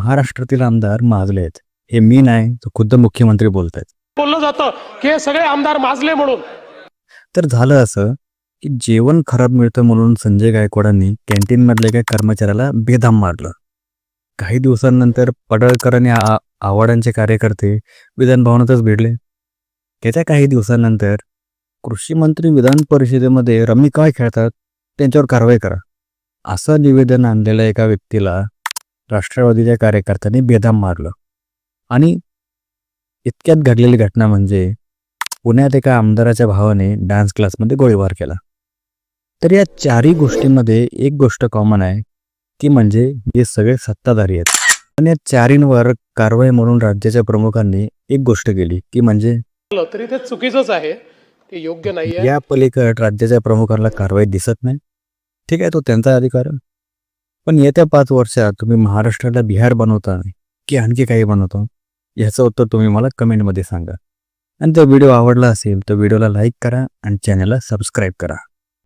महाराष्ट्रातील आमदार माजले आहेत. हे मी नाही, तर खुद्द मुख्यमंत्री बोलतायत. बोललं जातं की हे सगळे आमदार माजले म्हणून. तर झालं असं की जेवण खराब मिळतं म्हणून संजय गायकवाडांनी कॅन्टीनमधल्या एका कर्मचाऱ्याला बेदम मारलं. काही दिवसांनंतर पडळकर आणि आव्हाडांचे कार्यकर्ते विधान भवनातच भिडले. त्याच्या काही दिवसांनंतर कृषी मंत्री विधान परिषदेमध्ये रमी काय खेळतात त्यांच्यावर कारवाई करा असं निवेदन आणलेल्या एका व्यक्तीला राष्ट्रवादीच्या कार्यकर्त्यांनी बेदम मारलं. आणि इतक्यात घडलेली घटना म्हणजे पुण्यात एका आमदाराच्या भावाने डान्स क्लासमध्ये गोळीबार केला. तर या चारही गोष्टींमध्ये एक गोष्ट कॉमन आहे, ती म्हणजे हे सगळे सत्ताधारी आहेत. पण या चारींवर कारवाई म्हणून राज्याच्या प्रमुखांनी एक गोष्ट केली, की म्हणजे तरी ते चुकीचंच आहे, ते योग्य नाही आहे. या पलीकडे राज्याच्या प्रमुखांना कारवाई दिसत नाही. ठीक आहे, तो त्यांचा अधिकार आहे. पण येत्या 5 वर्षात तुम्ही महाराष्ट्राला बिहार बनवता की आणखी काही बनवतो, ह्याचं उत्तर तुम्ही मला कमेंटमध्ये सांगा. आणि तो व्हिडिओ आवडला असेल तर व्हिडिओला लाईक करा आणि चॅनलला सबस्क्राईब करा.